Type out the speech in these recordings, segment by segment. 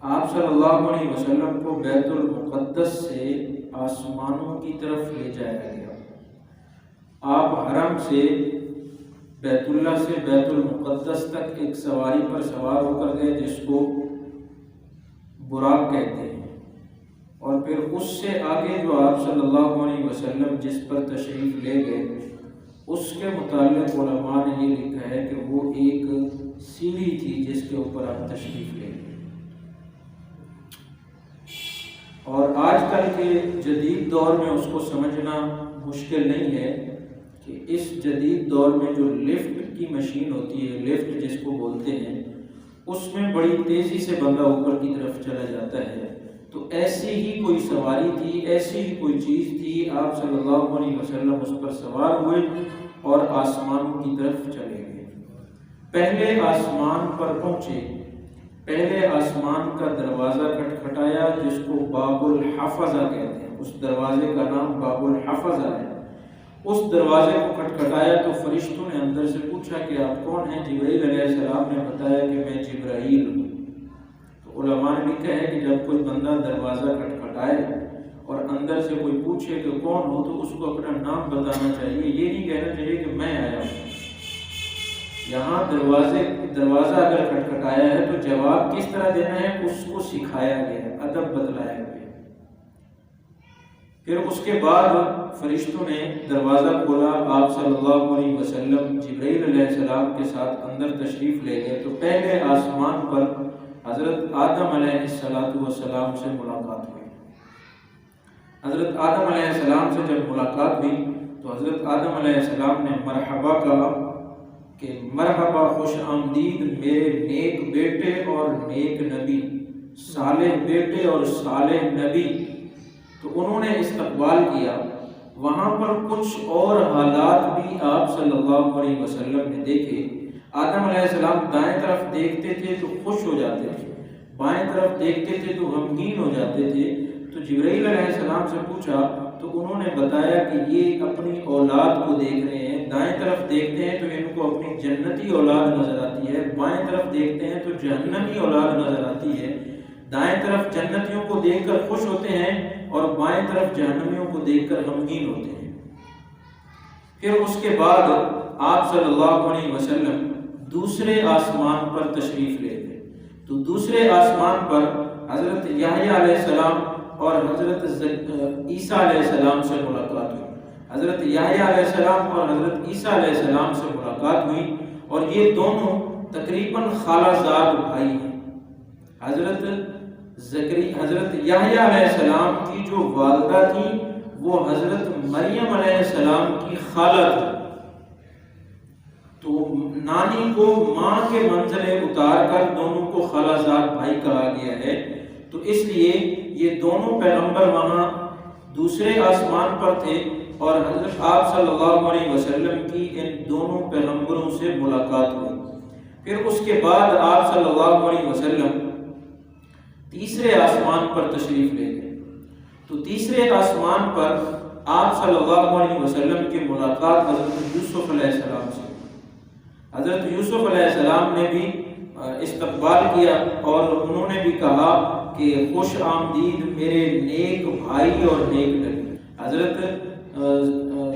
آپ صلی اللہ علیہ وسلم کو بیت المقدس سے آسمانوں کی طرف لے جایا گیا۔ آپ حرم سے بیت اللہ سے بیت المقدس تک ایک سواری پر سوار ہو کر گئے جس کو براق کہتے ہیں، اور پھر اس سے آگے جو آپ صلی اللہ علیہ وسلم جس پر تشریف لے گئے اس کے متعلق علماء نے یہ لکھا ہے کہ وہ ایک سیڑھی تھی جس کے اوپر آپ تشریف لے گئے۔ اور آج کل کے جدید دور میں اس کو سمجھنا مشکل نہیں ہے کہ اس جدید دور میں جو لفٹ کی مشین ہوتی ہے، لفٹ جس کو بولتے ہیں، اس میں بڑی تیزی سے بندہ اوپر کی طرف چلا جاتا ہے، تو ایسی ہی کوئی سواری تھی، ایسی ہی کوئی چیز تھی، آپ صلی اللہ علیہ وسلم اس پر سوار ہوئے اور آسمانوں کی طرف چلے گئے۔ پہلے آسمان پر پہنچے، پہلے آسمان کا دروازہ کھٹکھٹایا جس کو باب الحفظہ کہتے ہیں، اس دروازے کا نام باب الحفظہ ہے۔ اس دروازے کو کھٹکھٹایا تو فرشتوں نے اندر سے پوچھا کہ آپ کون ہیں؟ جبرائیل علیہ السلام نے بتایا کہ میں جبرائیل ہوں۔ تو علماء نے لکھا ہے کہ جب کوئی بندہ دروازہ کھٹکھٹائے اور اندر سے کوئی پوچھے کہ کون ہو تو اس کو اپنا نام بتانا چاہیے، یہ نہیں کہنا چاہیے کہ میں آیا ہوں۔ یہاں دروازہ اگر کھٹکھٹایا ہے تو جواب کس طرح دینا ہے اس کو سکھایا گیا ہے، ادب بتلایا گیا۔ پھر اس کے بعد فرشتوں نے دروازہ کھولا، آپ صلی اللہ علیہ وسلم جبرائیل علیہ السلام کے ساتھ اندر تشریف لے گئے، تو پہلے آسمان پر حضرت آدم علیہ السلام سے ملاقات ہوئی۔ حضرت آدم علیہ السلام سے جب ملاقات ہوئی تو حضرت آدم علیہ السلام نے مرحبا کہا کہ مرحبا، خوش آمدید میرے نیک بیٹے اور نیک نبی، صالح بیٹے اور صالح نبی۔ تو انہوں نے استقبال کیا۔ وہاں پر کچھ اور حالات بھی آپ صلی اللہ علیہ وسلم نے دیکھے۔ آدم علیہ السلام دائیں طرف دیکھتے تھے تو خوش ہو جاتے تھے، بائیں طرف دیکھتے تھے تو غمگین ہو جاتے تھے۔ تو جبرائیل علیہ السلام سے پوچھا تو انہوں نے بتایا کہ یہ اپنی اولاد کو دیکھ رہے ہیں، دائیں طرف دیکھتے ہیں تو ان کو اپنی جنتی اولاد نظر آتی ہے، بائیں طرف دیکھتے ہیں تو جہنمی اولاد نظر آتی ہے۔ دائیں طرف جنتیوں کو دیکھ کر خوش ہوتے ہیں اور بائیں طرف جہنمیوں کو دیکھ کر غمگین ہوتے ہیں۔ پھر اس کے بعد آپ صلی اللہ علیہ وسلم دوسرے آسمان پر تشریف لے گئے، تو دوسرے آسمان پر حضرت یحییٰ علیہ السلام اور حضرت عیسیٰ علیہ السلام سے ملاقات ہوئی۔ حضرت یحییٰ علیہ السلام اور حضرت عیسیٰ علیہ السلام سے ملاقات ہوئی، اور یہ دونوں تقریباً خالہ زاد بھائی ہیں۔ حضرت یحییٰ علیہ السلام کی جو والدہ تھی وہ حضرت مریم علیہ السلام کی خالہ تھی، تو نانی کو ماں کے منزلے اتار کر دونوں کو خالہ زاد بھائی کہا گیا ہے۔ تو اس لیے یہ دونوں پیغمبر وہاں دوسرے آسمان پر تھے، اور حضرت آپ صلی اللہ علیہ وسلم کی ان دونوں پیغمبروں سے ملاقات ہوئی۔ پھر اس کے بعد آپ صلی اللہ علیہ وسلم تیسرے آسمان پر تشریف لے گئے، تو تیسرے آسمان پر آپ صلی اللہ علیہ وسلم کی ملاقات حضرت یوسف علیہ السلام سے۔ حضرت یوسف علیہ السلام نے بھی استقبال کیا اور انہوں نے بھی کہا کہ خوش آمدید میرے نیک بھائی اور نیک نبی۔ حضرت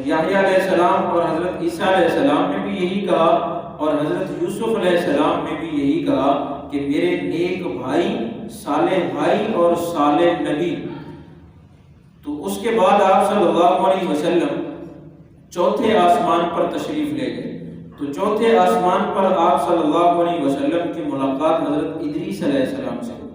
یحییٰ علیہ السلام اور حضرت عیسیٰ علیہ السلام نے بھی یہی کہا، اور حضرت یوسف علیہ السلام نے بھی یہی کہا کہ میرے نیک بھائی، صالح بھائی اور صالح نبی۔ تو اس کے بعد آپ صلی اللہ علیہ وسلم چوتھے آسمان پر تشریف لے گئے، تو چوتھے آسمان پر آپ صلی اللہ علیہ وسلم کی ملاقات حضرت ادریس علیہ السلام سے ہوئی۔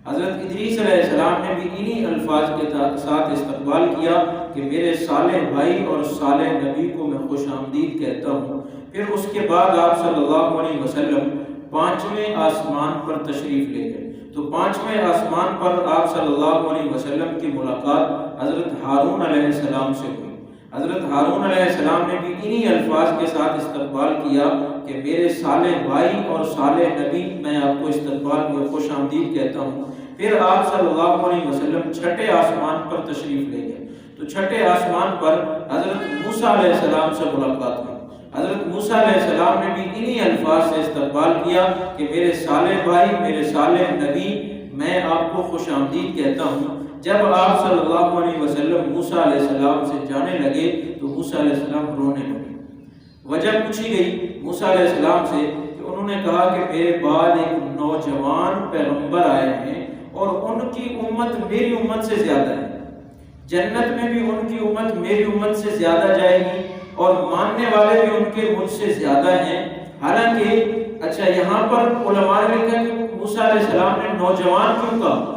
حضرت ادریس علیہ السلام نے بھی انہی الفاظ کے ساتھ استقبال کیا کہ میرے صالح بھائی اور صالح نبی کو میں خوش آمدید کہتا ہوں۔ پھر اس کے بعد آپ صلی اللہ علیہ وسلم پانچویں آسمان پر تشریف لے گئے، تو پانچویں آسمان پر آپ صلی اللہ علیہ وسلم کی ملاقات حضرت ہارون علیہ السلام سے ہوئی۔ حضرت ہارون علیہ السلام نے بھی انہی الفاظ کے ساتھ استقبال کیا کہ میرے صالح بھائی اور صالح نبی، میں آپ کو استقبال میں خوش آمدید کہتا ہوں۔ پھر آپ صلی اللہ علیہ وسلم چھٹے آسمان پر تشریف لے گئے، تو چھٹے آسمان پر حضرت موسیٰ علیہ السلام سے ملاقات ہوئی۔ حضرت موسیٰ علیہ السلام نے بھی انہی الفاظ سے استقبال کیا کہ میرے صالح بھائی، میرے صالح نبی، میں آپ کو خوش آمدید کہتا ہوں۔ جب آپ صلی اللہ علیہ وسلم موسیٰ علیہ السلام سے جانے لگے تو موسیٰ علیہ السلام رونے لگے۔ وجہ پوچھی گئی موسیٰ علیہ السلام سے کہ انہوں نے کہا کہ میرے بعد ایک نوجوان پیغمبر آئے ہیں اور ان کی امت میری امت سے زیادہ ہے، جنت میں بھی ان کی امت میری امت سے زیادہ جائے گی اور ماننے والے بھی ان کے مجھ سے زیادہ ہیں۔ حالانکہ اچھا یہاں پر علماء نے لکھا کہ موسیٰ علیہ السلام نے نوجوان کیوں کہا؟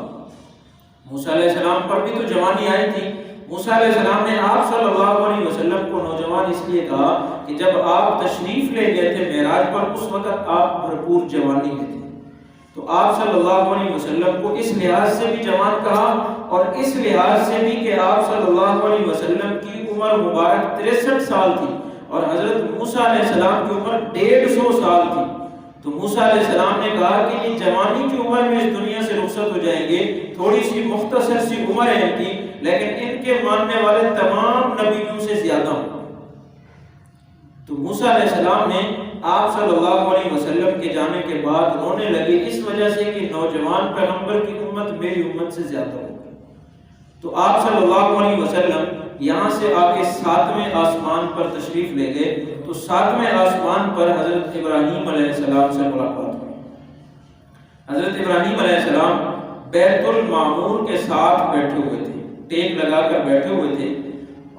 موسیٰ علیہ السلام پر بھی تو جوانی آئی تھی۔ موسیٰ علیہ السلام نے آپ صلی اللہ علیہ وسلم کو نوجوان اس لیے کہا کہ جب آپ تشریف لے گئے تھے معراج پر اس وقت آپ بھرپور جوانی میں تھے، تو آپ صلی اللہ علیہ وسلم کو اس لحاظ سے بھی جوان کہا اور اس لحاظ سے بھی کہ آپ صلی اللہ علیہ وسلم کی عمر مبارک 63 سال تھی اور حضرت موسیٰ علیہ السلام کی عمر 150 سال تھی۔ تو موسیٰ علیہ السلام نے کہا کہ یہ جوانی کی عمر میں اس دنیا سے رخصت ہو جائیں گے، تھوڑی سی مختصر سی عمر ہے ان کی، لیکن ان کے ماننے والے تمام نبیوں سے زیادہ ہوں۔ تو موسیٰ علیہ السلام نے آپ صلی اللہ علیہ وسلم کے جانے کے بعد رونے لگے اس وجہ سے کہ نوجوان پیغمبر کی امت میری امت سے زیادہ ہو۔ تو آپ صلی اللہ علیہ وسلم یہاں سے آگے 7ویں آسمان پر تشریف لے گئے، تو 7ویں آسمان پر حضرت ابراہیم علیہ السلام سے ملاقات ہوئی۔ حضرت ابراہیم علیہ السلام بیت المعمور کے ساتھ بیٹھے ہوئے تھے، ٹیک لگا کر بیٹھے ہوئے تھے،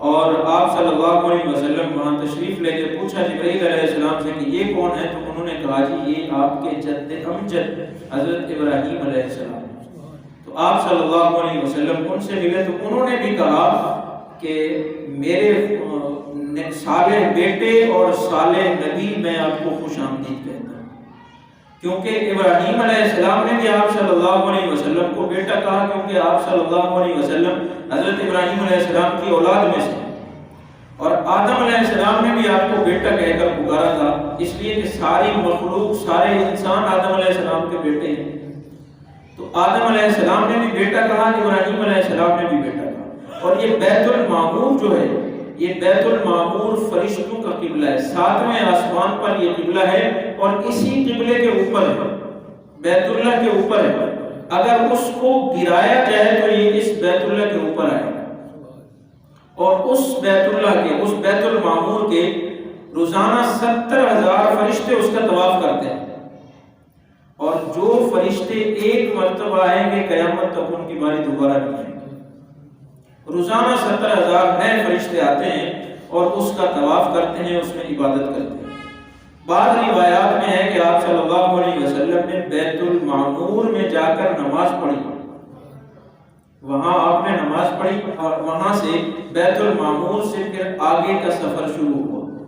اور آپ صلی اللہ علیہ وسلم وہاں تشریف لے کے پوچھا جبرائیل علیہ السلام سے کہ یہ کون ہے؟ تو انہوں نے کہا جی یہ آپ کے جد امجد حضرت ابراہیم علیہ السلام۔ تو آپ صلی اللہ علیہ وسلم ان سے ملے تو انہوں نے بھی کہا کہ میرے صالح بیٹے اور صالح نبی، میں آپ کو خوش آمدید کہتا ہوں، کیونکہ ابراہیم علیہ السلام نے بھی آپ صلی اللہ علیہ وسلم کو بیٹا کہا، کیونکہ آپ صلی اللہ علیہ وسلم حضرت ابراہیم علیہ السلام کی اولاد میں سے، اور آدم علیہ السلام نے بھی آپ کو بیٹا کہہ کر پکارا تھا، اس لیے کہ ساری مخلوق سارے انسان آدم علیہ السلام کے بیٹے ہیں۔ تو آدم علیہ السلام نے بھی بیٹا کہا، ابراہیم علیہ السلام نے بھی بیٹا کہا۔ اور یہ بیت المعمور جو ہے، یہ بیت المعمور فرشتوں کا قبلہ ہے، 7ویں آسمان پر یہ قبلہ ہے اور اسی قبلے کے اوپر ہے، بیت اللہ کے اوپر ہے۔ اگر اس کو گرایا جائے تو یہ اس بیت اللہ کے اوپر آئے گا، اور اس بیت اللہ کے، اس بیت المعمور کے روزانہ 70,000 فرشتے اس کا طواف کرتے ہیں، اور جو فرشتے ایک مرتبہ آئیں گے قیامت تک ان کی باری دوبارہ نہیں آئے گی۔ روزانہ 70,000 نئے فرشتے آتے ہیں اور اس کا طواف کرتے ہیں، اس میں عبادت کرتے ہیں۔ بعض روایات میں ہے کہ آپ صلی اللہ علیہ وسلم نے بیت المعمور میں جا کر نماز پڑھی، وہاں آپ نے نماز پڑھی اور وہاں سے بیت المعمور سے پھر آگے کا سفر شروع ہوا۔